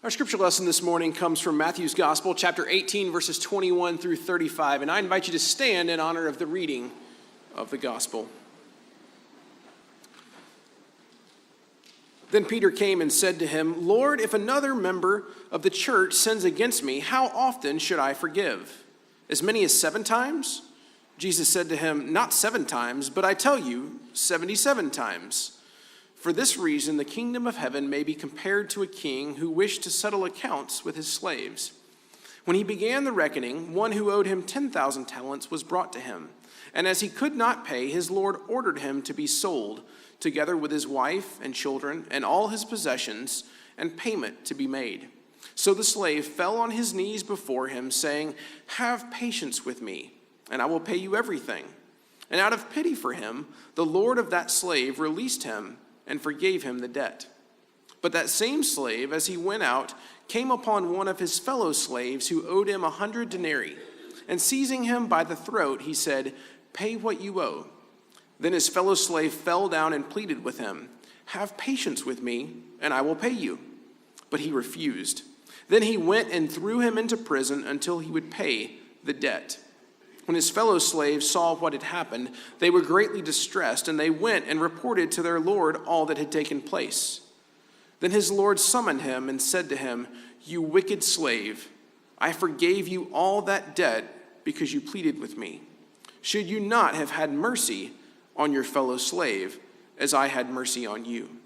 Our scripture lesson this morning comes from Matthew's Gospel, chapter 18, verses 21 through 35, and I invite you to stand in honor of the reading of the Gospel. Then Peter came and said to him, "Lord, if another member of the church sins against me, how often should I forgive? As many as 7 times?" Jesus said to him, "Not 7 times, but I tell you, 77 times. For this reason, the kingdom of heaven may be compared to a king who wished to settle accounts with his slaves. When he began the reckoning, one who owed him 10,000 talents was brought to him. And as he could not pay, his lord ordered him to be sold, together with his wife and children and all his possessions, and payment to be made. So the slave fell on his knees before him, saying, 'Have patience with me, and I will pay you everything.' And out of pity for him, the lord of that slave released him and forgave him the debt. But that same slave, as he went out, came upon one of his fellow slaves who owed him 100 denarii. And seizing him by the throat, he said, 'Pay what you owe.' Then his fellow slave fell down and pleaded with him, 'Have patience with me, and I will pay you.' But he refused. Then he went and threw him into prison until he would pay the debt. When his fellow slaves saw what had happened, they were greatly distressed, and they went and reported to their lord all that had taken place. Then his lord summoned him and said to him, 'You wicked slave, I forgave you all that debt because you pleaded with me. Should you not have had mercy on your fellow slave, as I had mercy on you?'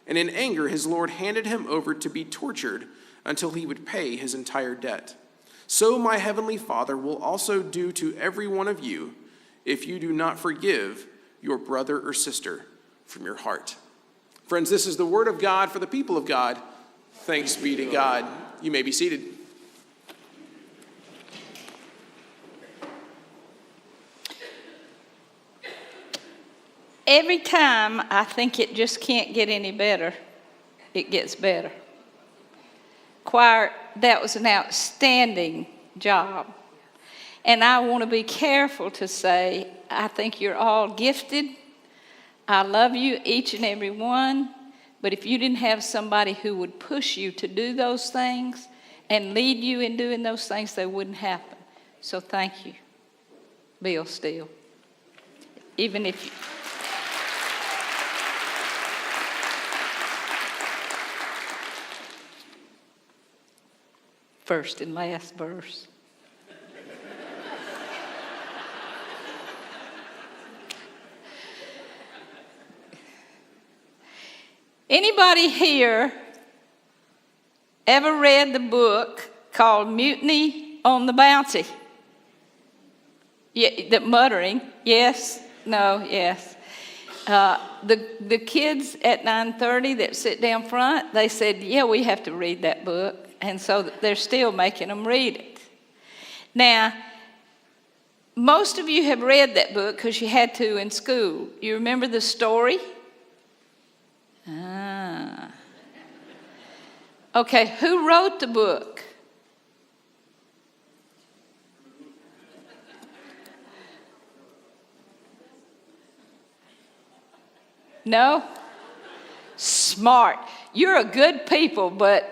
And in anger his lord handed him over to be tortured until he would pay his entire debt. So my heavenly Father will also do to every one of you if you do not forgive your brother or sister from your heart." Friends, this is the word of God for the people of God. Thanks be to God. You may be seated. Every time I think it just can't get any better, it gets better. Choir, that was an outstanding job. And I want to be careful to say, I think you're all gifted. I love you, each and every one. But if you didn't have somebody who would push you to do those things and lead you in doing those things, they wouldn't happen. So thank you, Bill Steele. Even if you... First and last verse. Anybody here ever read the book called Mutiny on the Bounty? Yeah, the muttering, yes, no, yes. The kids at 9:30 that sit down front, they said, yeah, we have to read that book. And so they're still making them read it. Now, most of you have read that book because you had to in school. You remember the story? Okay, who wrote the book? No? Smart. You're a good people, but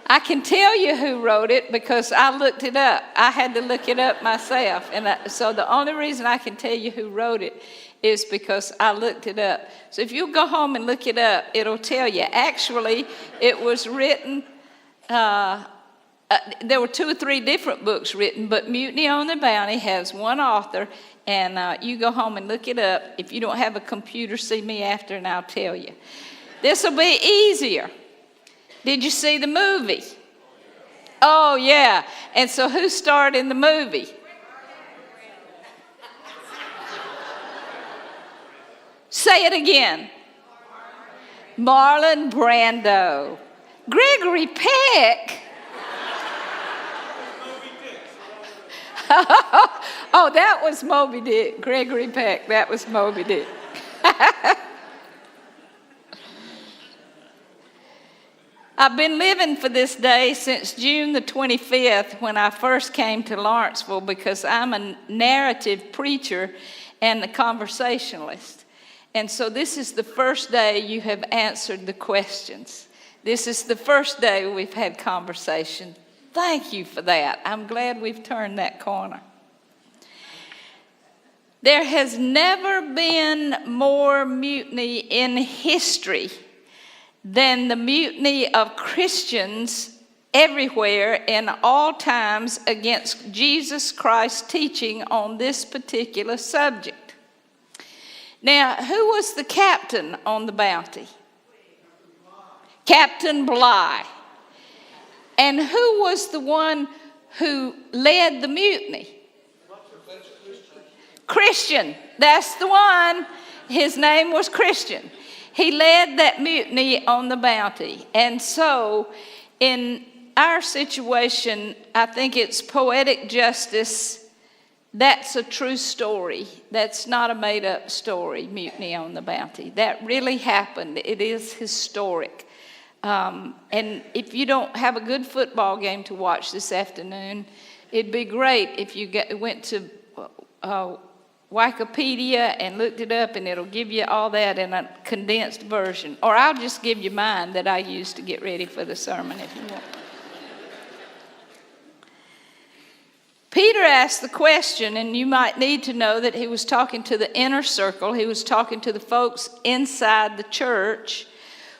I can tell you who wrote it because I looked it up. I had to look it up myself. And so the only reason I can tell you who wrote it is because I looked it up. So if you go home and look it up, it'll tell you. Actually, it was written, there were 2 or 3 different books written, but Mutiny on the Bounty has one author, and you go home and look it up. If you don't have a computer, see me after and I'll tell you. This will be easier. Did you see the movie? Oh, yeah. And so who starred in the movie? Say it again. Marlon Brando. Gregory Peck. Oh, that was Moby Dick. Gregory Peck, that was Moby Dick. I've been living for this day since June the 25th when I first came to Lawrenceville because I'm a narrative preacher and a conversationalist. And so this is the first day you have answered the questions. This is the first day we've had conversation. Thank you for that. I'm glad we've turned that corner. There has never been more mutiny in history than the mutiny of Christians everywhere in all times against Jesus Christ's teaching on this particular subject. Now, who was the captain on the Bounty? Captain Bligh. And who was the one who led the mutiny? Christian. That's the one. His name was Christian. He led that mutiny on the Bounty. And so, in our situation, I think it's poetic justice. That's a true story. That's not a made-up story, Mutiny on the Bounty. That really happened. It is historic. And if you don't have a good football game to watch this afternoon, it'd be great if you went to Wikipedia and looked it up, and it'll give you all that in a condensed version. Or I'll just give you mine that I use to get ready for the sermon if you want. Peter asked the question, and you might need to know that he was talking to the inner circle. He was talking to the folks inside the church.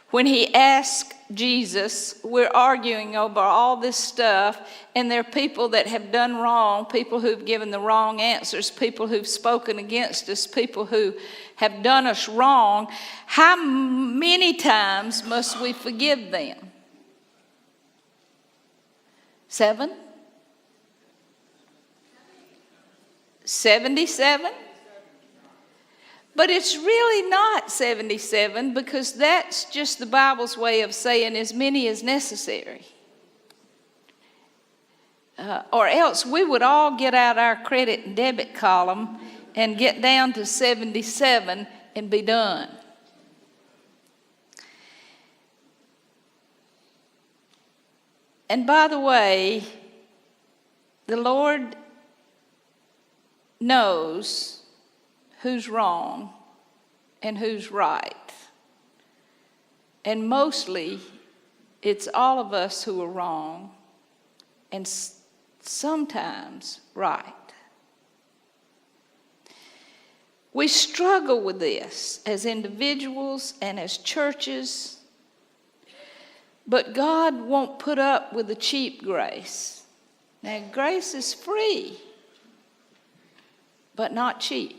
When he asked Jesus, we're arguing over all this stuff, and there are people that have done wrong, people who've given the wrong answers, people who've spoken against us, people who have done us wrong. How many times must we forgive them? 7? 77? But it's really not 77, because that's just the Bible's way of saying as many as necessary. Or else we would all get out our credit and debit column and get down to 77 and be done. And by the way, the Lord knows who's wrong and who's right. And mostly, it's all of us who are wrong and sometimes right. We struggle with this as individuals and as churches, but God won't put up with the cheap grace. Now, grace is free, but not cheap.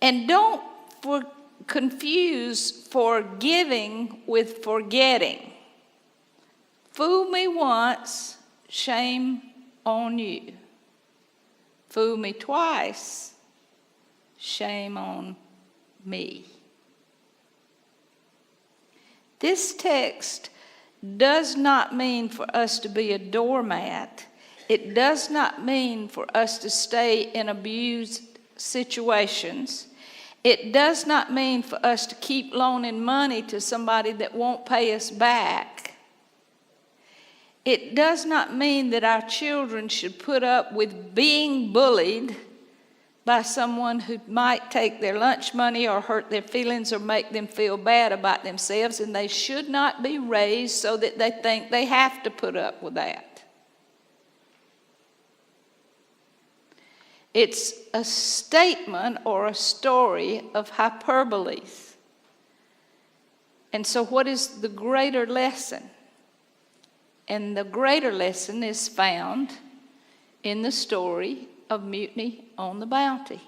And don't confuse forgiving with forgetting. Fool me once, shame on you. Fool me twice, shame on me. This text does not mean for us to be a doormat. It does not mean for us to stay in abused situations. It does not mean for us to keep loaning money to somebody that won't pay us back. It does not mean that our children should put up with being bullied by someone who might take their lunch money or hurt their feelings or make them feel bad about themselves, and they should not be raised so that they think they have to put up with that. It's a statement or a story of hyperboles. And so what is the greater lesson? And the greater lesson is found in the story of Mutiny on the Bounty.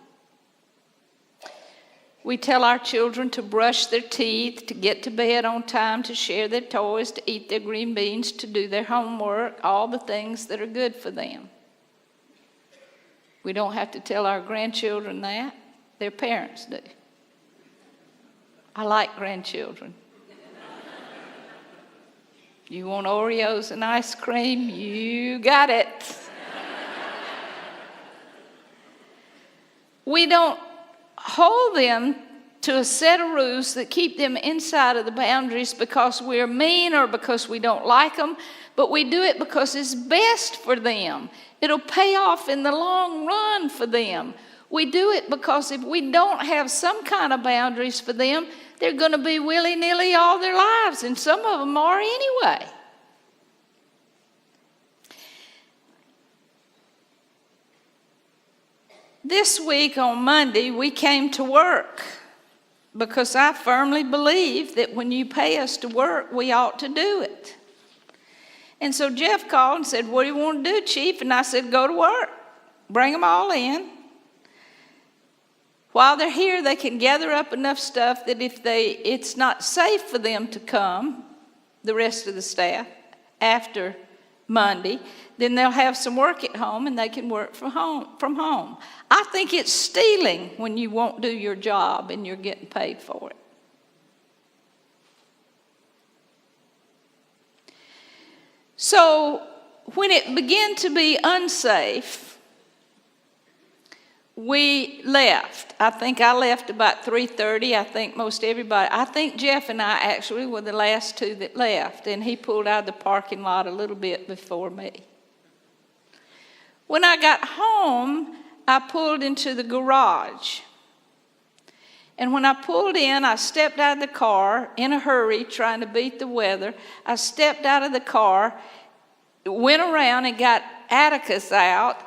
We tell our children to brush their teeth, to get to bed on time, to share their toys, to eat their green beans, to do their homework, all the things that are good for them. We don't have to tell our grandchildren that. Their parents do. I like grandchildren. You want Oreos and ice cream? You got it. We don't hold them to a set of rules that keep them inside of the boundaries because we're mean or because we don't like them, but we do it because it's best for them. It'll pay off in the long run for them. We do it because if we don't have some kind of boundaries for them, they're going to be willy-nilly all their lives, and some of them are anyway. This week on Monday, we came to work because I firmly believe that when you pay us to work, we ought to do it. And so Jeff called and said, "What do you want to do, Chief?" And I said, "Go to work. Bring them all in. While they're here, they can gather up enough stuff that if it's not safe for them to come, the rest of the staff, after Monday, then they'll have some work at home and they can work from home. I think it's stealing when you won't do your job and you're getting paid for it. So when it began to be unsafe, we left. I think I left about 3:30. I think Jeff and I actually were the last two that left, and he pulled out of the parking lot a little bit before me. When I got home, I pulled into the garage. And when I pulled in, I stepped out of the car in a hurry, trying to beat the weather. I stepped out of the car, went around and got Atticus out,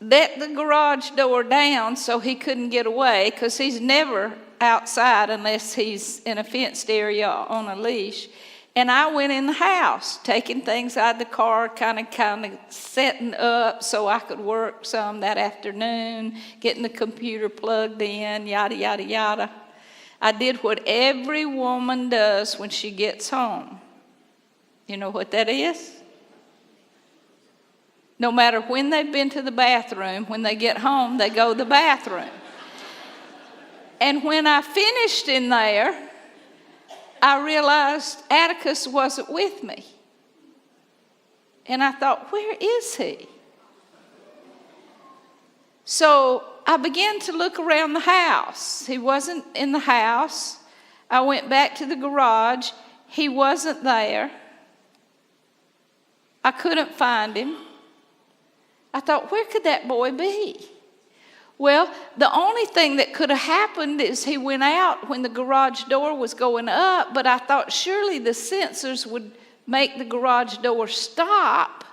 let the garage door down so he couldn't get away, because he's never outside unless he's in a fenced area on a leash. And I went in the house, taking things out of the car, kind of setting up so I could work some that afternoon, getting the computer plugged in, yada, yada, yada. I did what every woman does when she gets home. You know what that is? No matter when they've been to the bathroom, when they get home, they go to the bathroom. And when I finished in there, I realized Atticus wasn't with me. And I thought, where is he? So I began to look around the house. He wasn't in the house. I went back to the garage. He wasn't there. I couldn't find him. I thought, where could that boy be? Well, the only thing that could have happened is he went out when the garage door was going up, but I thought surely the sensors would make the garage door stop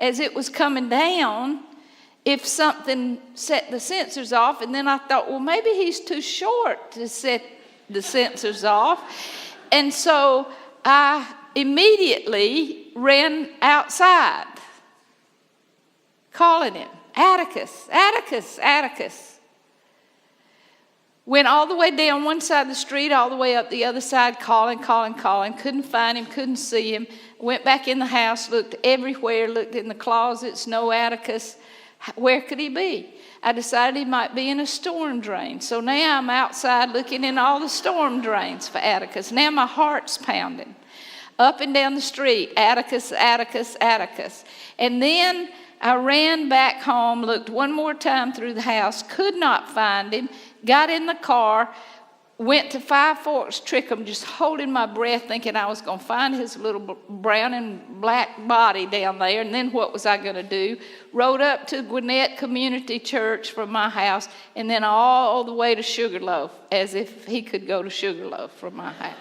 as it was coming down if something set the sensors off. And then I thought, well, maybe he's too short to set the sensors off. And so I immediately ran outside, calling him, Atticus, Atticus, Atticus. Went all the way down one side of the street, all the way up the other side, calling. Couldn't find him, couldn't see him. Went back in the house, looked everywhere, looked in the closets, no Atticus. Where could he be? I decided he might be in a storm drain. So now I'm outside looking in all the storm drains for Atticus. Now my heart's pounding. Up and down the street, Atticus, Atticus, Atticus. And then I ran back home, looked one more time through the house, could not find him, got in the car, went to Five Forks Trickham, just holding my breath, thinking I was going to find his little brown and black body down there, and then what was I going to do? Rode up to Gwinnett Community Church from my house, and then all the way to Sugarloaf, as if he could go to Sugarloaf from my house.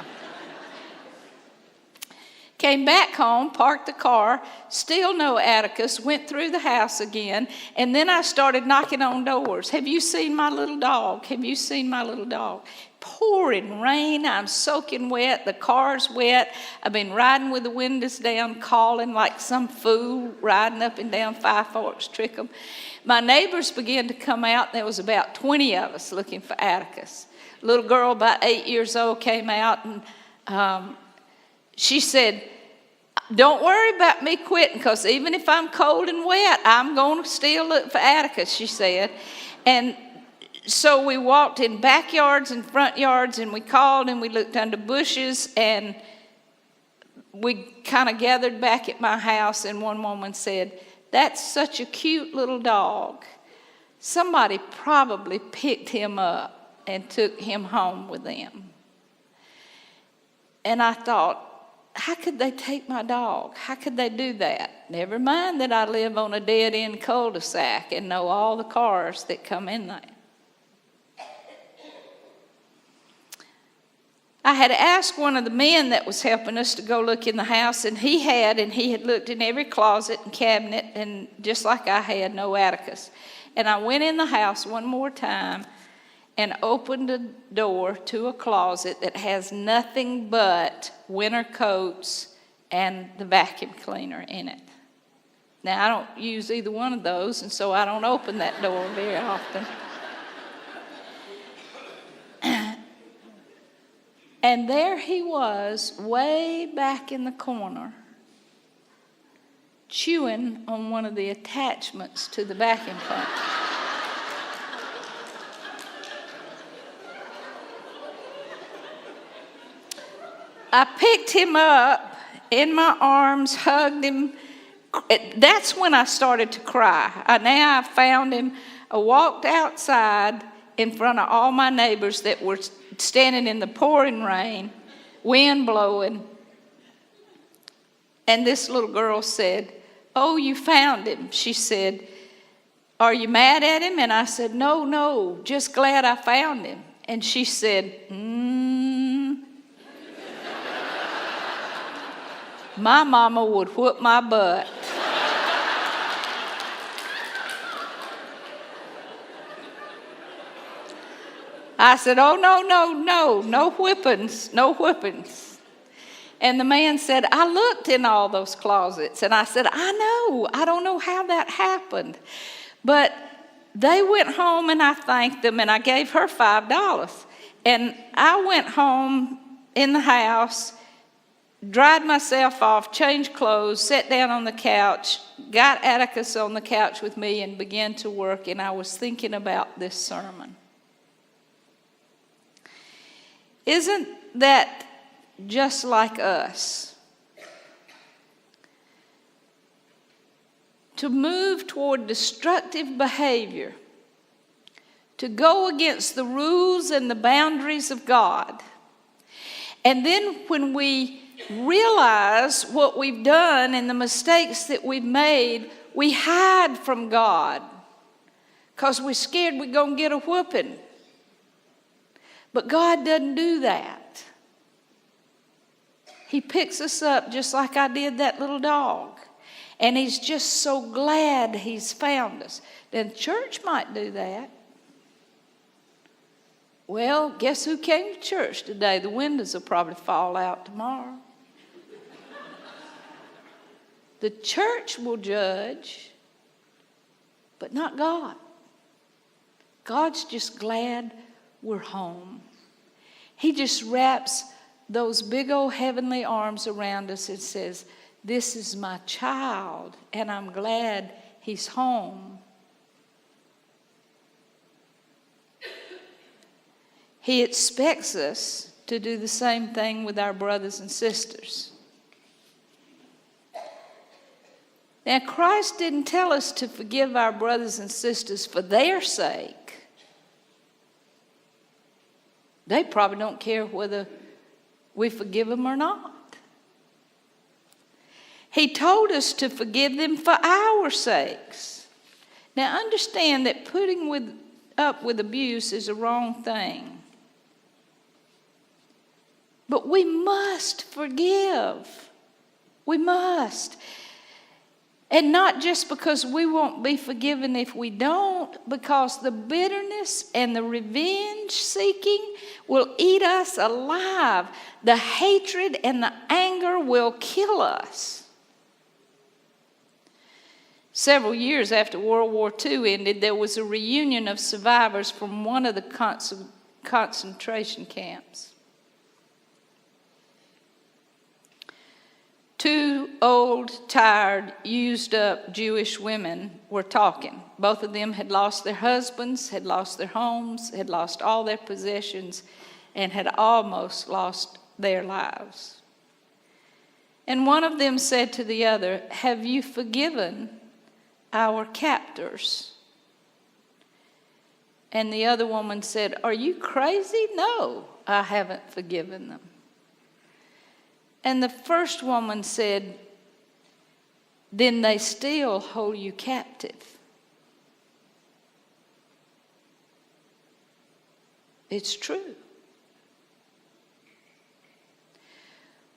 Came back home, parked the car, still no Atticus, went through the house again, and then I started knocking on doors. Have you seen my little dog? Have you seen my little dog? Pouring rain, I'm soaking wet, the car's wet. I've been riding with the windows down, calling like some fool, riding up and down Five Forks Trickham. My neighbors began to come out, there was about 20 of us looking for Atticus. A little girl about 8 years old came out, and she said, don't worry about me quitting, because even if I'm cold and wet, I'm going to still look for Atticus, she said. And so we walked in backyards and front yards, and we called and we looked under bushes, and we kind of gathered back at my house, and one woman said, that's such a cute little dog. Somebody probably picked him up and took him home with them. And I thought, how could they take my dog? How could they do that? Never mind that I live on a dead-end cul-de-sac and know all the cars that come in there. I had asked one of the men that was helping us to go look in the house, and he had looked in every closet and cabinet, and just like I had, no Atticus. And I went in the house one more time and opened a door to a closet that has nothing but winter coats and the vacuum cleaner in it. Now, I don't use either one of those, and so I don't open that door very often. And there he was, way back in the corner, chewing on one of the attachments to the vacuum pump. I picked him up in my arms, hugged him. That's when I started to cry. Now I found him. I walked outside in front of all my neighbors that were standing in the pouring rain, wind blowing. And this little girl said, "Oh, you found him." She said, "Are you mad at him?" And I said, No, just glad I found him." And she said, My mama would whoop my butt. I said, "Oh, no whippings, no whippings." And the man said, "I looked in all those closets." And I said, I don't know how that happened. But they went home, and I thanked them, and I gave her $5. And I went home in the house, dried myself off, changed clothes, sat down on the couch, got Atticus on the couch with me, and began to work. And I was thinking about this sermon. Isn't that just like us? To move toward destructive behavior, to go against the rules and the boundaries of God. And then when we realize what we've done and the mistakes that we've made, we hide from God because we're scared we're going to get a whooping. But God doesn't do that. He picks us up just like I did that little dog. And he's just so glad he's found us. Then church might do that. Well, guess who came to church today? The windows will probably fall out tomorrow. The church will judge, but not God. God's just glad we're home. He just wraps those big old heavenly arms around us and says, "This is my child, and I'm glad he's home." He expects us to do the same thing with our brothers and sisters. Now, Christ didn't tell us to forgive our brothers and sisters for their sake. They probably don't care whether we forgive them or not. He told us to forgive them for our sakes. Now, understand that putting up with abuse is a wrong thing. But we must forgive. We must. And not just because we won't be forgiven if we don't, because the bitterness and the revenge seeking will eat us alive. The hatred and the anger will kill us. Several years after World War II ended, there was a reunion of survivors from one of the concentration camps. Two old, tired, used-up Jewish women were talking. Both of them had lost their husbands, had lost their homes, had lost all their possessions, and had almost lost their lives. And one of them said to the other, "Have you forgiven our captors?" And the other woman said, "Are you crazy? No, I haven't forgiven them." And the first woman said, then they still hold you captive. It's true.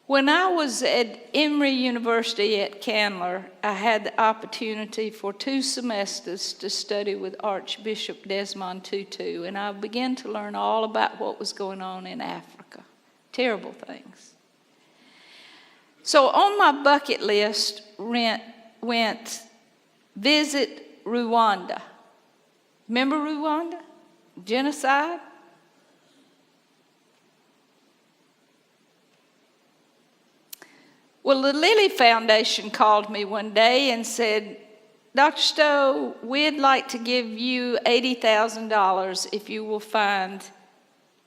When I was at Emory University at Candler, I had the opportunity for 2 semesters to study with Archbishop Desmond Tutu, and I began to learn all about what was going on in Africa. Terrible things. So on my bucket list went visit Rwanda. Remember Rwanda? Genocide? Well, the Lilly Foundation called me one day and said, Dr. Stowe, we'd like to give you $80,000 if you will find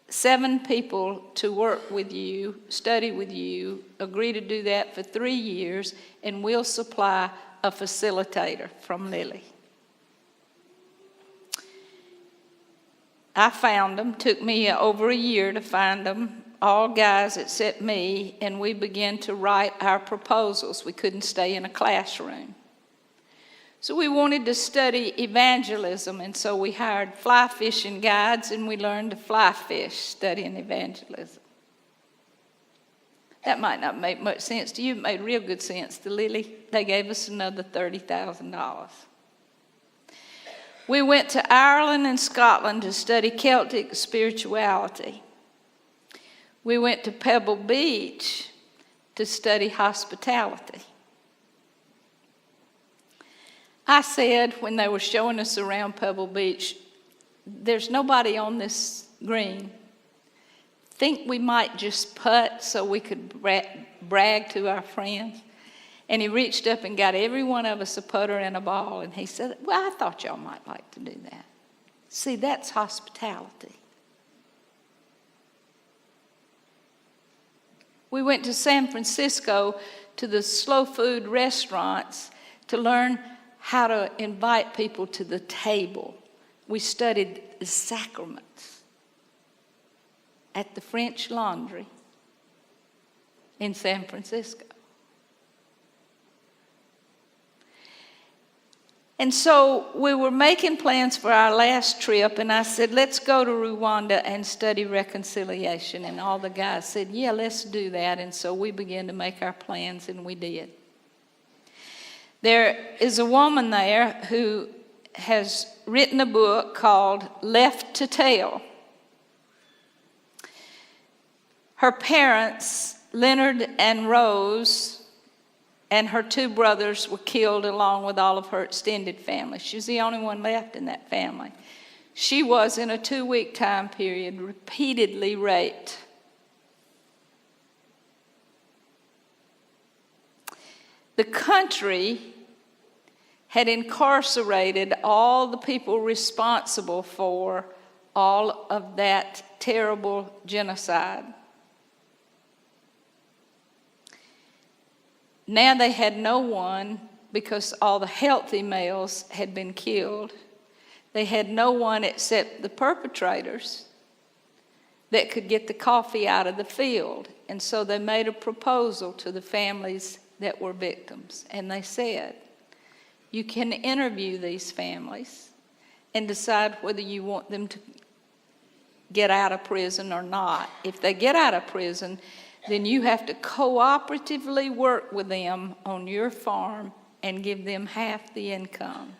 7 people to work with you, study with you, agree to do that for 3 years, and we'll supply a facilitator from Lilly. I found them. Took me over a year to find them, all guys except me, and we began to write our proposals. We couldn't stay in a classroom. So we wanted to study evangelism, and so we hired fly fishing guides, and we learned to fly fish studying evangelism. That might not make much sense to you. It made real good sense to Lily. They gave us another $30,000. We went to Ireland and Scotland to study Celtic spirituality. We went to Pebble Beach to study hospitality. I said when they were showing us around Pebble Beach, there's nobody on this green. Think we might just putt so we could brag to our friends? And he reached up and got every one of us a putter and a ball, and he said, well, I thought y'all might like to do that. See, that's hospitality. We went to San Francisco to the slow food restaurants to learn how to invite people to the table. We studied the sacraments at the French Laundry in San Francisco. And so we were making plans for our last trip, and I said, let's go to Rwanda and study reconciliation. And all the guys said, yeah, let's do that. And so we began to make our plans, and we did. There is a woman there who has written a book called Left to Tell. Her parents, Leonard and Rose, and her 2 brothers were killed along with all of her extended family. She was the only one left in that family. She was, in a 2-week time period, repeatedly raped. The country had incarcerated all the people responsible for all of that terrible genocide. Now they had no one, because all the healthy males had been killed. They had no one except the perpetrators that could get the coffee out of the field. And so they made a proposal to the families that were victims. And they said, you can interview these families and decide whether you want them to get out of prison or not. If they get out of prison, then you have to cooperatively work with them on your farm and give them half the income.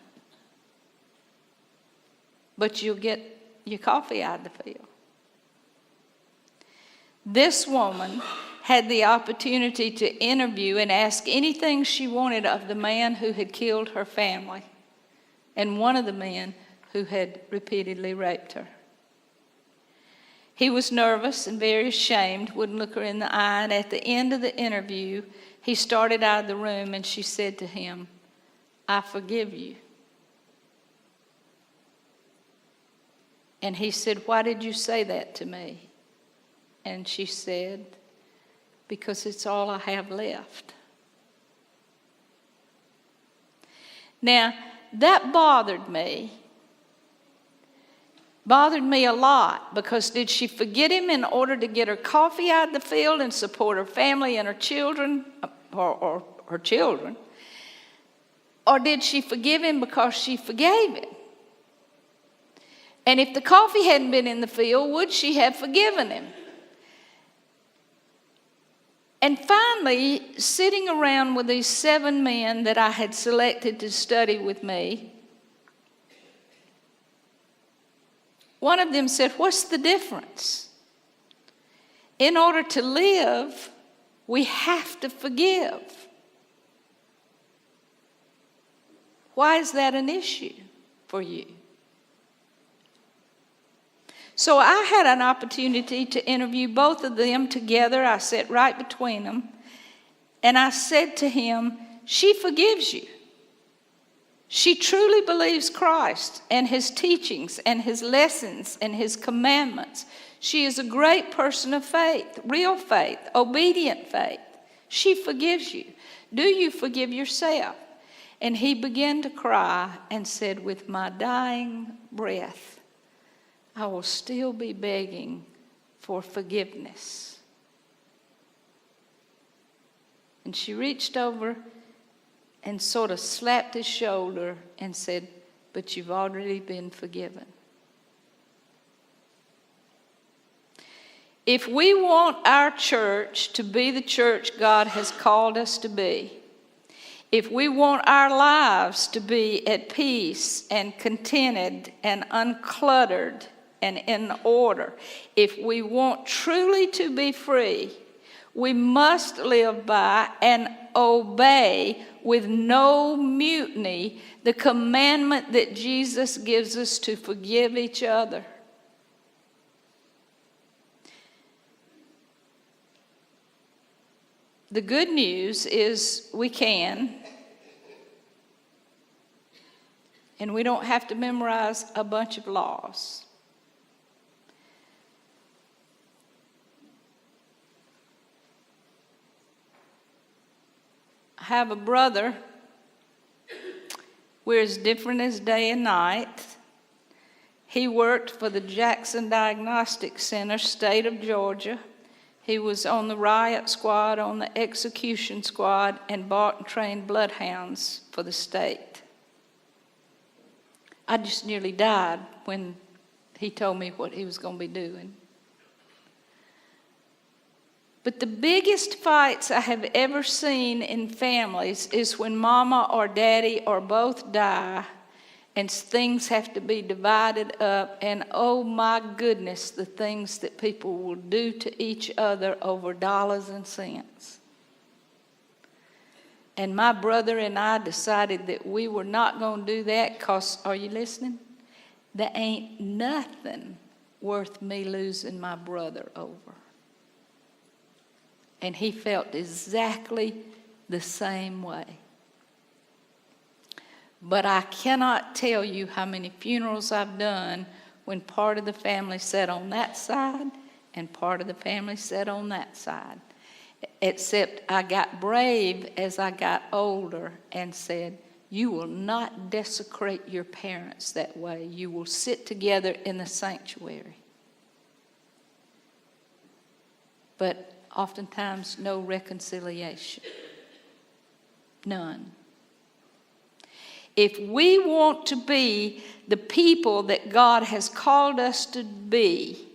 But you'll get your coffee out of the field. This woman had the opportunity to interview and ask anything she wanted of the man who had killed her family and one of the men who had repeatedly raped her. He was nervous and very ashamed, wouldn't look her in the eye, and at the end of the interview, he started out of the room and she said to him, I forgive you. And he said, why did you say that to me? And she said, because it's all I have left. Now, that bothered me bothered me a lot, because did she forget him in order to get her coffee out of the field and support her family and her children, or her children? Or did she forgive him because she forgave him? And if the coffee hadn't been in the field, would she have forgiven him? And finally, sitting around with these 7 men that I had selected to study with me, one of them said, "What's the difference? In order to live, we have to forgive. Why is that an issue for you?" So I had an opportunity to interview both of them together. I sat right between them. And I said to him, "She forgives you. She truly believes Christ and his teachings and his lessons and his commandments. She is a great person of faith, real faith, obedient faith. She forgives you. Do you forgive yourself?" And he began to cry and said, "With my dying breath, I will still be begging for forgiveness." And she reached over and sort of slapped his shoulder and said, "But you've already been forgiven." If we want our church to be the church God has called us to be, if we want our lives to be at peace and contented and uncluttered and in order, if we want truly to be free, we must live by and obey with no mutiny the commandment that Jesus gives us to forgive each other. The good news is we can, and we don't have to memorize a bunch of laws. I have a brother. We're as different as day and night. He worked for the Jackson Diagnostic Center, state of Georgia. He was on the riot squad, on the execution squad, and bought and trained bloodhounds for the state. I just nearly died when he told me what he was going to be doing. But the biggest fights I have ever seen in families is when mama or daddy or both die and things have to be divided up. And oh my goodness, the things that people will do to each other over dollars and cents. And my brother and I decided that we were not going to do that because, are you listening? There ain't nothing worth me losing my brother over. And he felt exactly the same way. But I cannot tell you how many funerals I've done when part of the family sat on that side and part of the family sat on that side. Except I got brave as I got older and said, "You will not desecrate your parents that way. You will sit together in the sanctuary." But oftentimes, no reconciliation. None. If we want to be the people that God has called us to be,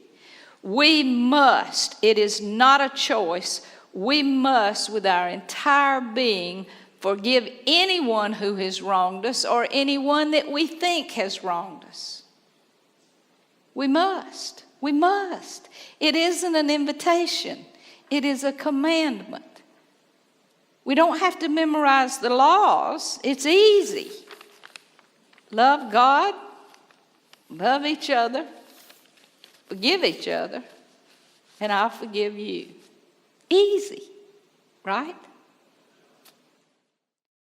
we must, it is not a choice, we must, with our entire being, forgive anyone who has wronged us or anyone that we think has wronged us. We must. We must. It isn't an invitation. It is a commandment. We don't have to memorize the laws. It's easy. Love God, love each other, forgive each other, and I'll forgive you. Easy, right?